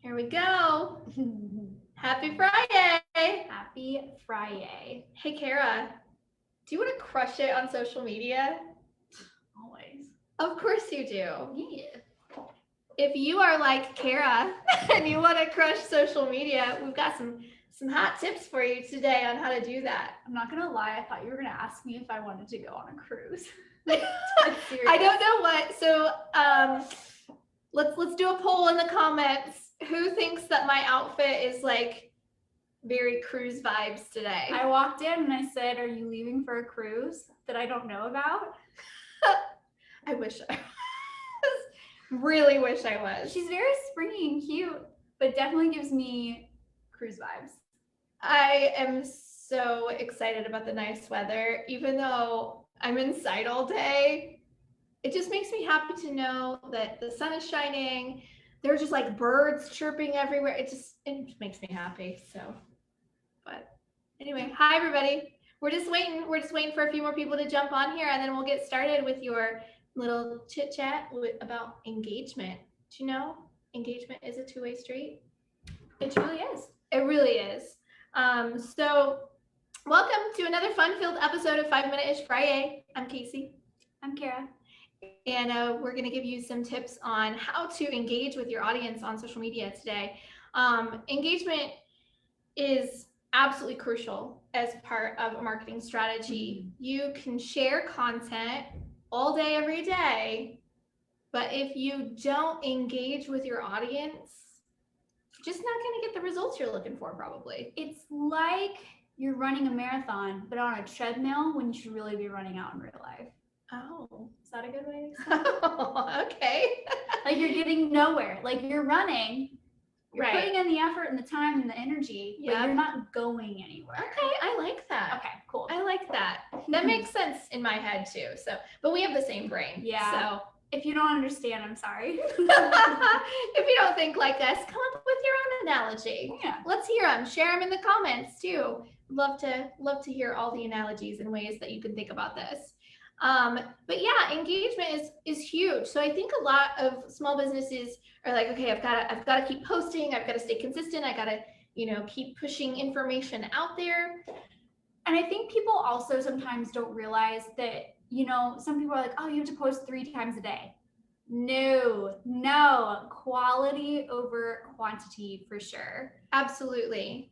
Here we go. Happy Friday. Happy Friday. Hey, Kara, do you want to crush it on social media? Always. Of course you do. Yeah. If you are like Kara and you want to crush social media, we've got some hot tips for you today on how to do that. I'm not gonna lie, I thought you were gonna ask me if I wanted to go on a cruise. I don't know what. So let's do a poll in the comments. Who thinks that my outfit is like very cruise vibes today? I walked in and I said, "Are you leaving for a cruise that I don't know about?" I wish I was. Really wish I was. She's very springy and cute, but definitely gives me cruise vibes. I am so excited about the nice weather, even though I'm inside all day. It just makes me happy to know that the sun is shining. There are just like birds chirping everywhere. It just makes me happy. So, but anyway, hi everybody. We're just waiting for a few more people to jump on here, and then we'll get started with your little chit chat about engagement. Do you know engagement is a two-way street? It truly is. It really is. So welcome to another fun-filled episode of 5 Minute-ish FriYAY. I'm Casey. I'm Kara. And we're going to give you some tips on how to engage with your audience on social media today. Engagement is absolutely crucial as part of a marketing strategy. You can share content all day, every day, but if you don't engage with your audience, you're just not going to get the results you're looking for, probably. It's like you're running a marathon, but on a treadmill when you should really be running out in real life. Oh, is that a good way to explain it? Oh, okay. Like you're getting nowhere. Like you're running, you're right. putting in the effort and the time and the energy, but you're not going anywhere. Okay, I like that. Okay, cool. I like that. That makes sense in my head too. So, but we have the same brain. Yeah. So if you don't understand, I'm sorry. If you don't think like us, come up with your own analogy. Yeah. Let's hear them. Share them in the comments too. Love to hear all the analogies and ways that you can think about this. But yeah, engagement is huge. So I think a lot of small businesses are like, okay, I've got to keep posting. I've got to stay consistent. I got to, keep pushing information out there. And I think people also sometimes don't realize that, some people are like, oh, you have to post 3 times a day. No, quality over quantity for sure. Absolutely.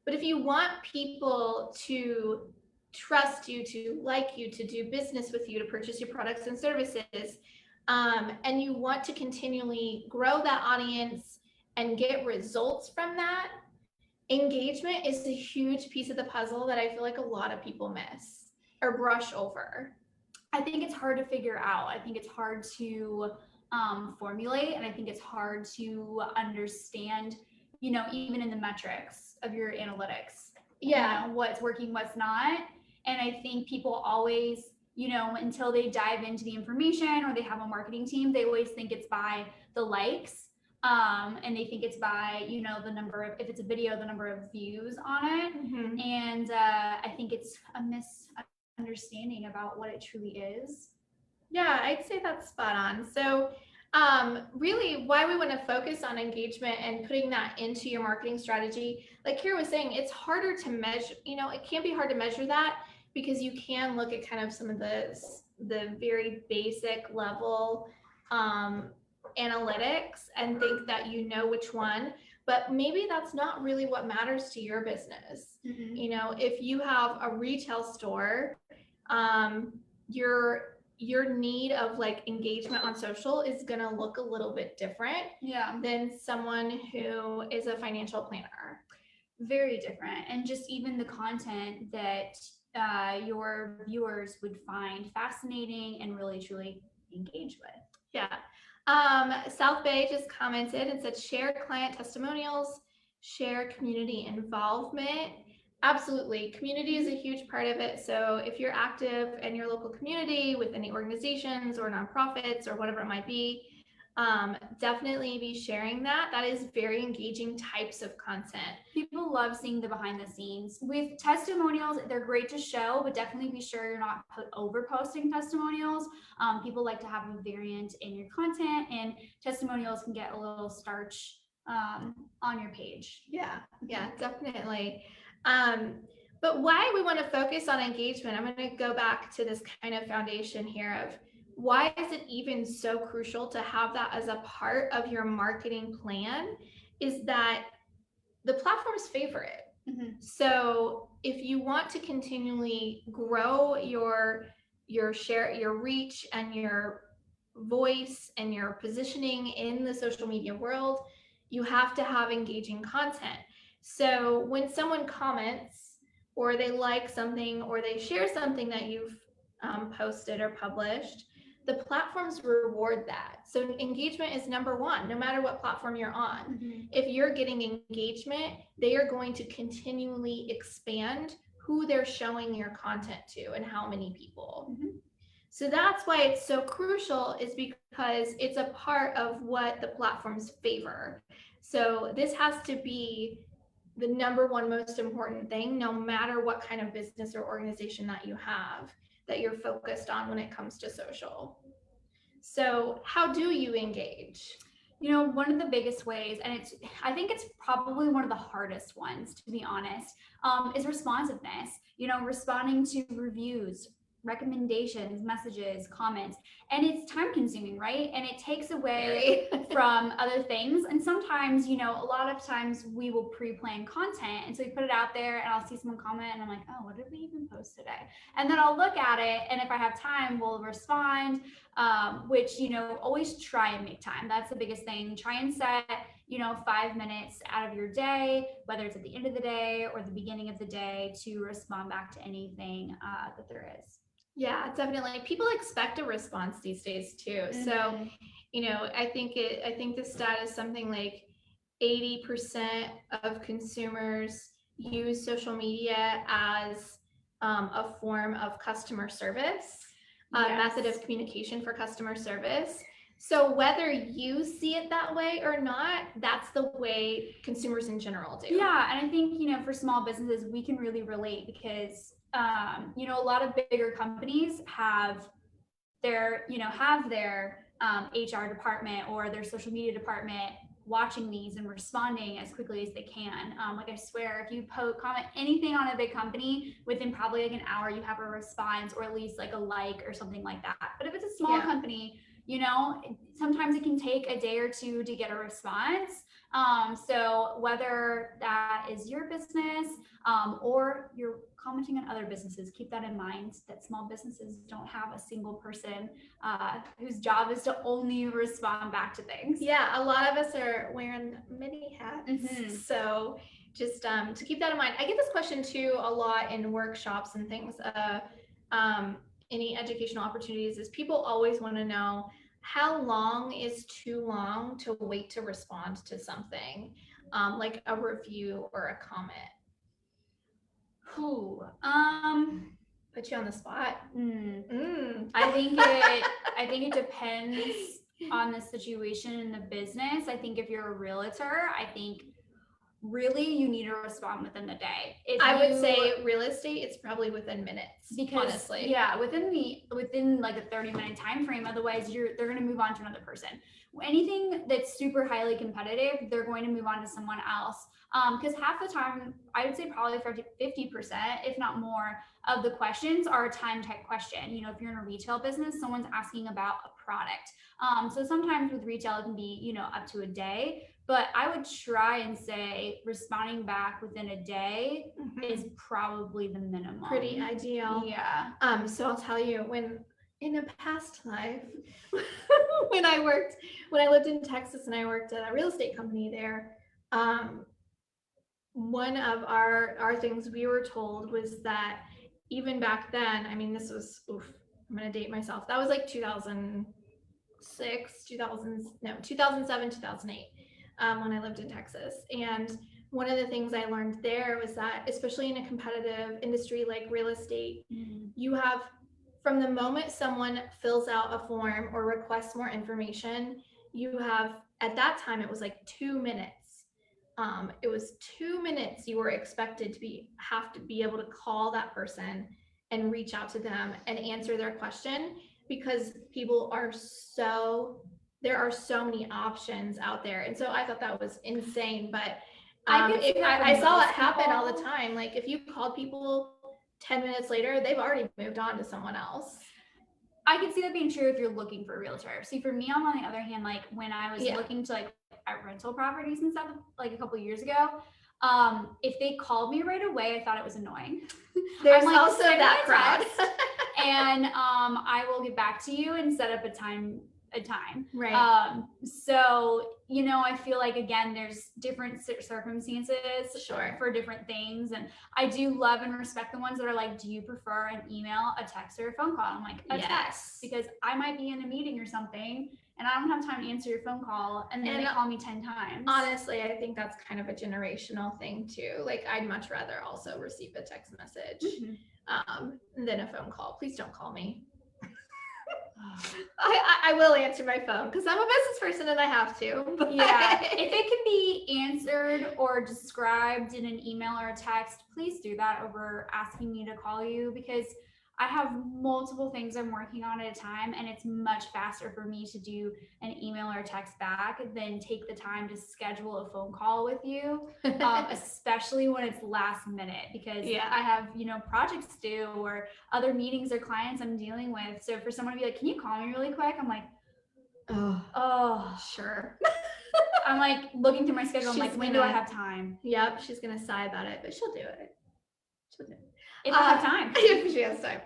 But if you want people to trust you, to like you, to do business with you, to purchase your products and services, and you want to continually grow that audience and get results from that, engagement is a huge piece of the puzzle that I feel like a lot of people miss or brush over. I think it's hard to figure out. I think it's hard to formulate, and I think it's hard to understand, even in the metrics of your analytics. Yeah. What's working, what's not. And I think people always, until they dive into the information or they have a marketing team, they always think it's by the likes. And they think it's by, the number of, if it's a video, the number of views on it. Mm-hmm. And I think it's a misunderstanding about what it truly is. Yeah, I'd say that's spot on. So really why we want to focus on engagement and putting that into your marketing strategy, like Kira was saying, it's harder to measure, it can be hard to measure that because you can look at kind of some of the very basic level analytics and think that which one, but maybe that's not really what matters to your business. Mm-hmm. If you have a retail store, your need of like engagement on social is going to look a little bit different than someone who is a financial planner. Very different. And just even the content that your viewers would find fascinating and really truly engage with. Yeah. South Bay just commented and said, share client testimonials, share community involvement. Absolutely. Community is a huge part of it. So if you're active in your local community with any organizations or nonprofits or whatever it might be, definitely be sharing that. That is very engaging types of content. People love seeing the behind the scenes. With testimonials, they're great to show, but definitely be sure you're not over posting testimonials. People like to have a variant in your content, and testimonials can get a little starch on your page. Yeah, definitely. But why we want to focus on engagement, I'm going to go back to this kind of foundation here of why is it even so crucial to have that as a part of your marketing plan, is that the platforms favor it. Mm-hmm. So if you want to continually grow your share, your reach, and your voice and your positioning in the social media world, you have to have engaging content. So when someone comments or they like something or they share something that you've posted or published, the platforms reward that. So engagement is number one, no matter what platform you're on. Mm-hmm. If you're getting engagement, they are going to continually expand who they're showing your content to and how many people. Mm-hmm. So that's why it's so crucial, is because it's a part of what the platforms favor. So this has to be the number one most important thing, no matter what kind of business or organization that you have, that you're focused on when it comes to social. So how do you engage? One of the biggest ways, and I think it's probably one of the hardest ones, to be honest, is responsiveness. Responding to reviews, recommendations, messages, comments, and it's time consuming, right? And it takes away from other things. And sometimes, a lot of times we will pre-plan content, and so we put it out there, and I'll see someone comment, and I'm like, oh, what did we even post today? And then I'll look at it, and if I have time, we'll respond. Which, always try and make time. That's the biggest thing. Try and set, 5 minutes out of your day, whether it's at the end of the day or the beginning of the day, to respond back to anything that there is. Yeah, definitely. People expect a response these days too. Mm-hmm. So, I think the stat is something like 80% of consumers use social media as a form of customer service, a method of communication for customer service. So whether you see it that way or not, that's the way consumers in general do. Yeah, and I think, for small businesses, we can really relate because, a lot of bigger companies have their HR department or their social media department watching these and responding as quickly as they can. Like, I swear, if you comment anything on a big company, within probably like an hour, you have a response or at least like a like or something like that. But if it's a small company, sometimes it can take a day or two to get a response. So whether that is your business or you're commenting on other businesses, keep that in mind, that small businesses don't have a single person whose job is to only respond back to things. Yeah, a lot of us are wearing many hats. Mm-hmm. So just to keep that in mind. I get this question too a lot in workshops and things. Any educational opportunities, is people always want to know, how long is too long to wait to respond to something, like a review or a comment? Put you on the spot. I think it depends on the situation in the business. I think if you're a realtor, I think really you need to respond within the day. I would say real estate, it's probably within minutes, because honestly. Yeah, within like a 30-minute time frame. Otherwise, they're going to move on to another person. Anything that's super highly competitive, they're going to move on to someone else. Because half the time, I would say probably 50%, if not more, of the questions are a time type question. If you're in a retail business, someone's asking about a product. So sometimes with retail, it can be, up to a day. But I would try and say responding back within a day is probably the minimum. Pretty ideal. Yeah. So I'll tell you, when in a past life, when I lived in Texas and I worked at a real estate company there, one of our things we were told was that even back then, I mean, this was, I'm going to date myself. That was like 2006, 2007, 2008. When I lived in Texas. And one of the things I learned there was that, especially in a competitive industry like real estate, you have, from the moment someone fills out a form or requests more information, you have, at that time, it was like 2 minutes. It was 2 minutes you were expected to have to be able to call that person and reach out to them and answer their question, because people are so there are so many options out there. And so I thought that was insane. But I could see that for I saw it most happen all the people. time. Like if you called people 10 minutes later, they've already moved on to someone else. I can see that being true if you're looking for a realtor. See, for me, on the other hand, like when I was Yeah. looking to like at rental properties and stuff, like a couple of years ago, if they called me right away, I thought it was annoying. There's I'm like, also "Send me that a crowd. text, and I will get back to you and set up a time. Right. So you know, I feel like again, there's different circumstances Sure. for different things, and I do love and respect the ones that are like, do you prefer an email, a text, or a phone call? I'm like, a Yes. text, because I might be in a meeting or something and I don't have time to answer your phone call, and then they call me 10 times. Honestly, I think that's kind of a generational thing too. Like I'd much rather also receive a text message than a phone call. Please don't call me. I will answer my phone because I'm a business person and I have to. But Yeah, if it can be answered or described in an email or a text, please do that over asking me to call you, because I have multiple things I'm working on at a time, and it's much faster for me to do an email or a text back than take the time to schedule a phone call with you, especially when it's last minute, because I have, you know, projects due or other meetings or clients I'm dealing with. So for someone to be like, can you call me really quick? I'm like, oh, sure. I'm like looking through my schedule. I'm like, when do I have time? Yep, she's gonna sigh about it, but she'll do it. She'll do it. If I have time. If she has time.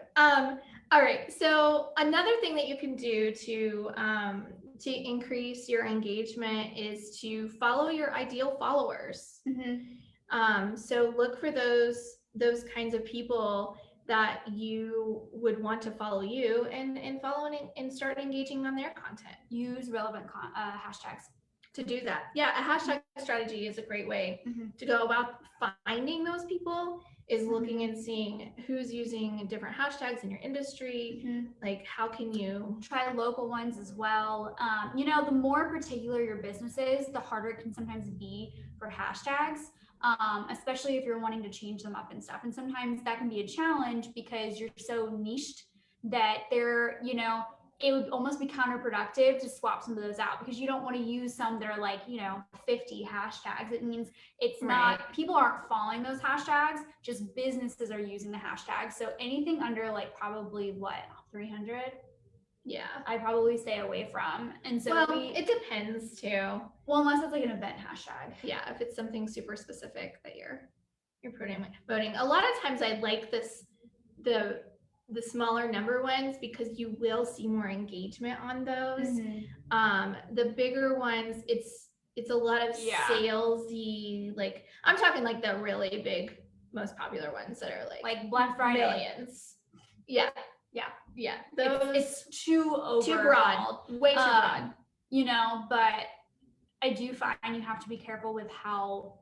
All right. So another thing that you can do to increase your engagement is to follow your ideal followers. So look for those kinds of people that you would want to follow you and follow and start engaging on their content. Use relevant hashtags to do that. Yeah, a hashtag strategy is a great way to go about finding those people, is looking and seeing who's using different hashtags in your industry. Like how can you try local ones as well. You know, the more particular your business is, the harder it can sometimes be for hashtags. Especially if you're wanting to change them up and stuff. And sometimes that can be a challenge because you're so niched that they're, you know, it would almost be counterproductive to swap some of those out, because you don't want to use some that are like, you know, 50 hashtags. It means it's not, people aren't following those hashtags, just businesses are using the hashtags. So anything under like probably what, 300? Yeah, I probably stay away from. And so it depends too. Well, unless it's like an event hashtag. Yeah, if it's something super specific that you're promoting. A lot of times I like the smaller number ones because you will see more engagement on those. The bigger ones, it's a lot of salesy, like I'm talking like the really big, most popular ones that are like Black Friday millions. Yeah. Those it's too broad, way too broad. You know, but I do find you have to be careful with how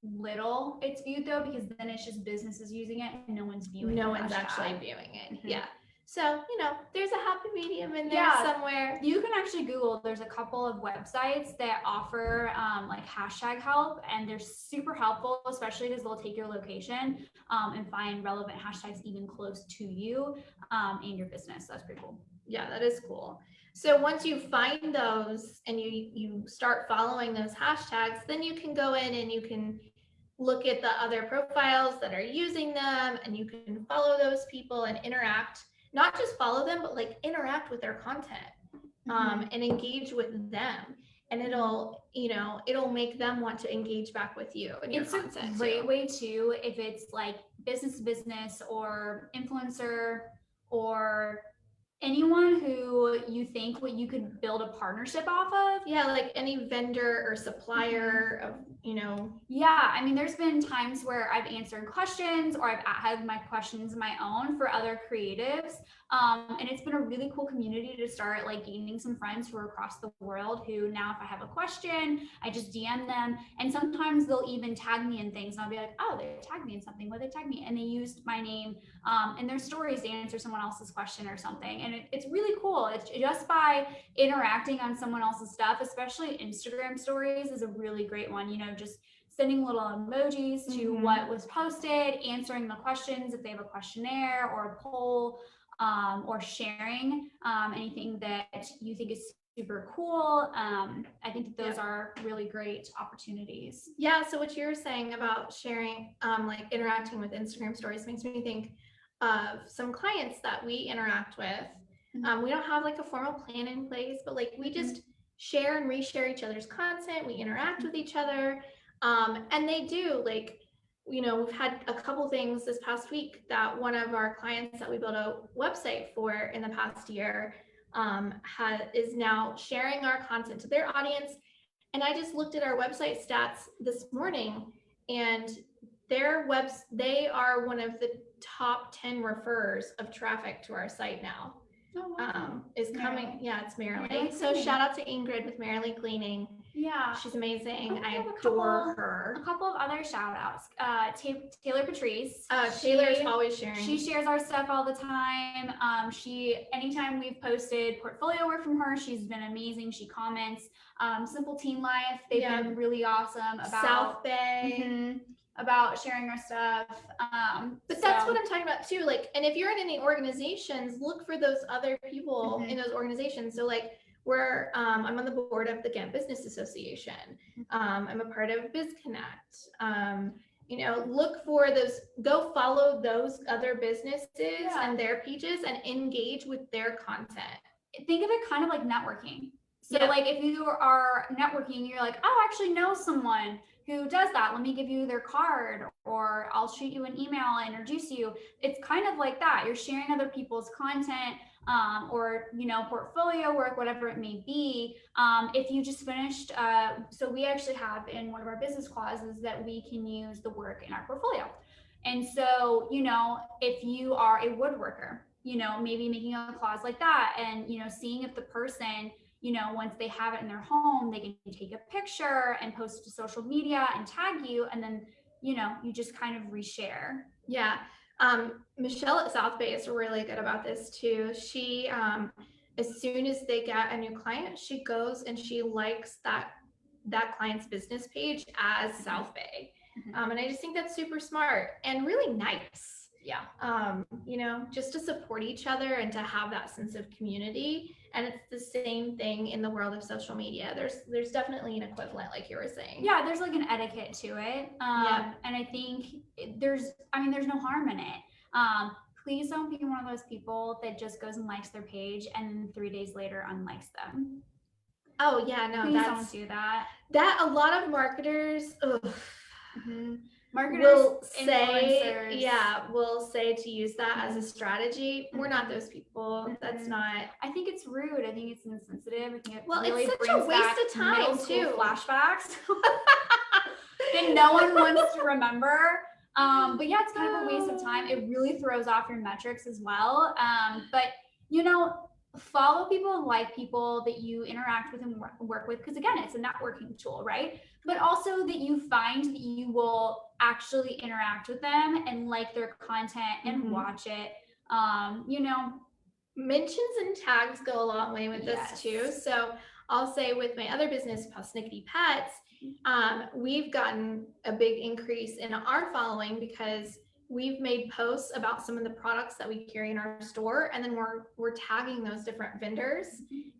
little it's viewed though, because then it's just businesses using it and no one's viewing it. No one's actually viewing it. Yeah. So, you know, there's a happy medium in there somewhere. You can actually Google, there's a couple of websites that offer like hashtag help, and they're super helpful, especially because they'll take your location and find relevant hashtags even close to you and your business. That's pretty cool. Yeah, that is cool. So once you find those and you start following those hashtags, then you can go in and you can look at the other profiles that are using them, and you can follow those people and interact. Not just follow them, but like interact with their content and engage with them. And it'll, you know, it'll make them want to engage back with you and your content. It's a great way too, if it's like business to business or influencer or anyone who you think what you could build a partnership off of. Yeah, like any vendor or supplier of, you know. Yeah, I mean, there's been times where I've answered questions or I've had my questions my own for other creatives. And it's been a really cool community to start like gaining some friends who are across the world, who now if I have a question, I just DM them. And sometimes they'll even tag me in things. And I'll be like, oh, they tagged me in something. What did they tag me? And they used my name in their stories to answer someone else's question or something. And it's really cool. It's just by interacting on someone else's stuff, especially Instagram stories is a really great one. You know, just sending little emojis to what was posted, answering the questions if they have a questionnaire or a poll, or sharing anything that you think is super cool. I think that those are really great opportunities. Yeah. So what you were saying about sharing, like interacting with Instagram stories makes me think of some clients that we interact with. We don't have like a formal plan in place, but like we just share and reshare each other's content. We interact with each other. And they do like, you know, we've had a couple things this past week that one of our clients that we built a website for in the past year is now sharing our content to their audience. And I just looked at our website stats this morning, and they are one of the top 10 referrers of traffic to our site now. Oh, wow. Is coming. Yeah, it's Merrily. Merrily So Cleaning. shout out to Ingrid with Merrily Cleaning. Yeah. She's amazing. I have adore her. A couple of other shout outs. Taylor Patrice. Taylor's always sharing. She shares our stuff all the time. Anytime we've posted portfolio work from her, she's been amazing. She comments. Simple Teen Life, they've been really awesome about South Bay. About sharing our stuff. But that's what I'm talking about too. Like, and if you're in any organizations, look for those other people in those organizations. So like I'm on the board of the Ghent Business Association. I'm a part of BizConnect. You know, look for those, go follow those other businesses and their pages and engage with their content. Think of it kind of like networking. So like if you are networking, you're like, oh, I actually know someone who does that. Let me give you their card, or I'll shoot you an email and introduce you. It's kind of like that. You're sharing other people's content, or, you know, portfolio work, whatever it may be. If you just finished, so we actually have in one of our business clauses that we can use the work in our portfolio. And so, you know, if you are a woodworker, you know, maybe making a clause like that and, you know, seeing if the person, you know, once they have it in their home, they can take a picture and post it to social media and tag you. And then, you know, you just kind of reshare. Yeah. Michelle at South Bay is really good about this too. She, as soon as they get a new client, she goes and she likes that client's business page as South Bay. And I just think that's super smart and really nice. Yeah. You know, just to support each other and to have that sense of community. And it's the same thing in the world of social media. There's definitely an equivalent, like you were saying. Yeah, there's like an etiquette to it. And I think there's no harm in it. Please don't be one of those people that just goes and likes their page and then 3 days later unlikes them. Oh yeah, no, please don't do that. That a lot of marketers, marketers will say to use that as a strategy. We're not those people. That's not. I think it's rude. I think it's insensitive. I think it really it's such a waste of time too. Flashbacks that no one wants to remember. But yeah, it's kind of a waste of time. It really throws off your metrics as well. But you know, follow people, like people that you interact with and work with, because again, it's a networking tool, right? But also that you find that you will actually interact with them and like their content and watch it. You know, mentions and tags go a long way with this too. So I'll say with my other business, Snickety Pets, we've gotten a big increase in our following because we've made posts about some of the products that we carry in our store, and then we're tagging those different vendors,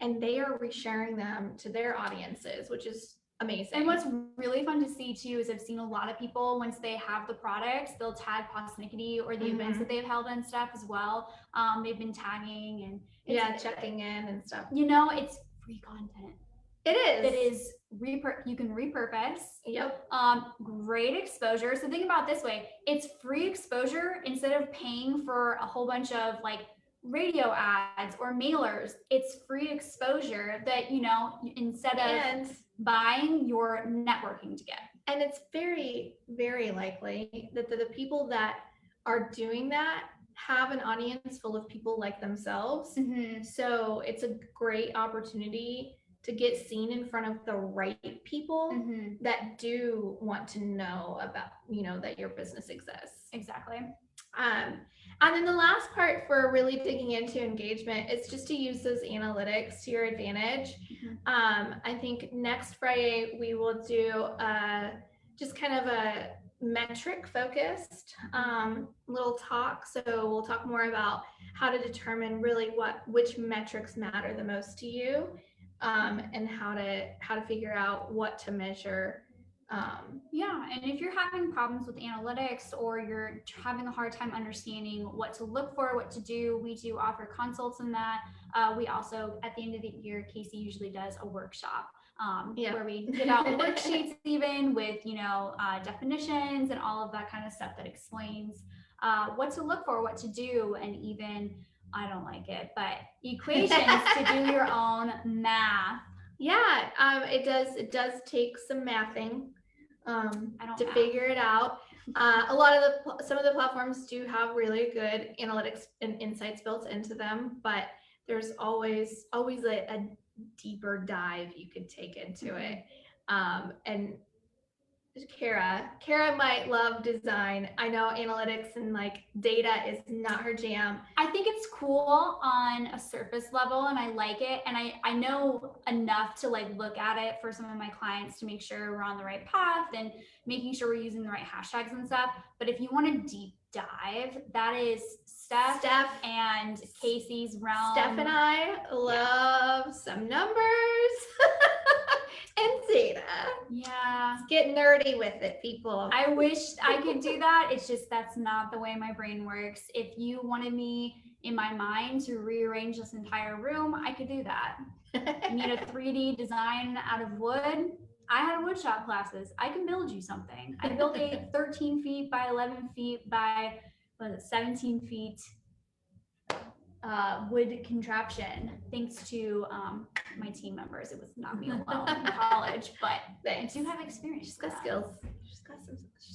and they are resharing them to their audiences, which is amazing. And what's really fun to see too is I've seen a lot of people, once they have the products, they'll tag Snickety or the events that they've held and stuff as well. They've been tagging and checking in and stuff. You know, it's free content. It is. It is you can repurpose. Yep. Great exposure. So think about it this way: it's free exposure instead of paying for a whole bunch of like radio ads or mailers. It's free exposure that, you know, instead of buying, you're networking to get. And it's very, very likely that the people that are doing that have an audience full of people like themselves. So it's a great opportunity to get seen in front of the right people that do want to know about, you know, that your business exists. Exactly. And then the last part for really digging into engagement is just to use those analytics to your advantage. I think next Friday we will do just kind of a metric focused little talk. So we'll talk more about how to determine really which metrics matter the most to you. and how to figure out what to measure. Yeah, and if you're having problems with analytics or you're having a hard time understanding what to look for, what to do, we do offer consults in that. We also, at the end of the year, Casey usually does a workshop where we give out worksheets even with, definitions and all of that kind of stuff that explains what to look for, what to do, and even, I don't like it, but equations to do your own math. Yeah, it does take some mathing to figure it out. Some of the platforms do have really good analytics and insights built into them, but there's always a deeper dive you could take into it. And Kara might love design. I know analytics and like data is not her jam. I think it's cool on a surface level and I like it. And I know enough to like look at it for some of my clients to make sure we're on the right path and making sure we're using the right hashtags and stuff. But if you want a deep dive, that is Steph and Casey's realm. Steph and I love some numbers and data. Yeah. Let's get nerdy with it, people. I wish I could do that. It's just that's not the way my brain works. If you wanted me in my mind to rearrange this entire room, I could do that. You need a 3D design out of wood. I had woodshop classes. I can build you something. I built a 13 feet by 11 feet by 17 feet wood contraption, thanks to my team members. It was not me alone in college, but I do have experience. She's got skills. She's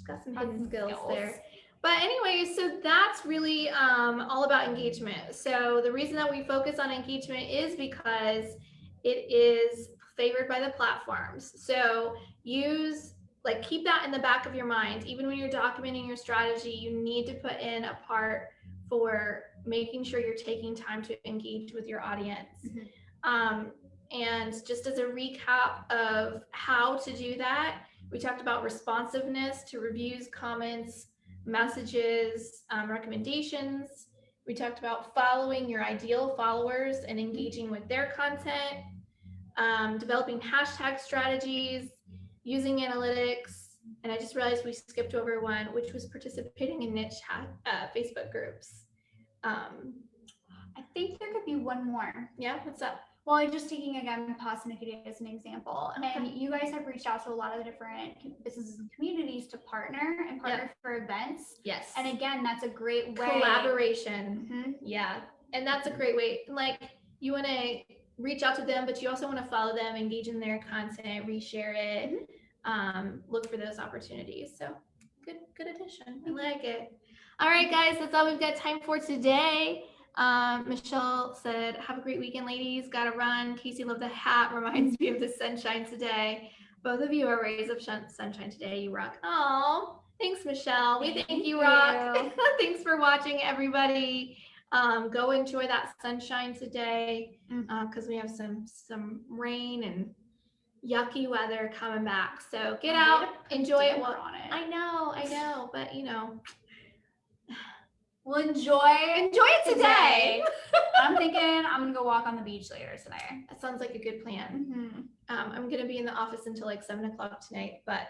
got some hidden skills there. But anyway, so that's really all about engagement. So the reason that we focus on engagement is because it is favored by the platforms. So keep that in the back of your mind. Even when you're documenting your strategy, you need to put in a part for making sure you're taking time to engage with your audience. And just as a recap of how to do that, we talked about responsiveness to reviews, comments, messages, recommendations. We talked about following your ideal followers and engaging with their content, developing hashtag strategies, using analytics. And I just realized we skipped over one, which was participating in niche Facebook groups. I think there could be one more. Yeah, what's up? Well, I'm just taking again Pasta Nikki as an example. Okay. And you guys have reached out to a lot of the different businesses and communities to partner for events. Yes. And again, that's a great way. Collaboration. Yeah. And that's a great way. Like, you want to reach out to them, but you also want to follow them, engage in their content, reshare it, look for those opportunities. So good addition. I like it. All right, guys, that's all we've got time for today. Michelle said, have a great weekend, ladies. Gotta run. Casey, love the hat. Reminds me of the sunshine today. Both of you are rays of sunshine today. You rock. Oh, thanks, Michelle. We think you rock. Thanks for watching, everybody. Go enjoy that sunshine today because we have some rain and yucky weather coming back. So get out, enjoy it. I know, but we'll enjoy it today. I'm thinking I'm gonna go walk on the beach later tonight. That sounds like a good plan. I'm gonna be in the office until like 7 o'clock tonight, but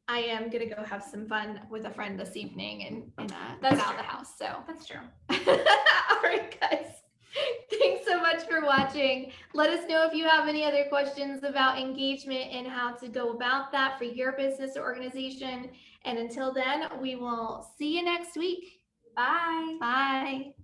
I am gonna go have some fun with a friend this evening and that's out of the house. So that's true. All right, guys. Thanks so much for watching. Let us know if you have any other questions about engagement and how to go about that for your business or organization. And until then, we will see you next week. Bye. Bye.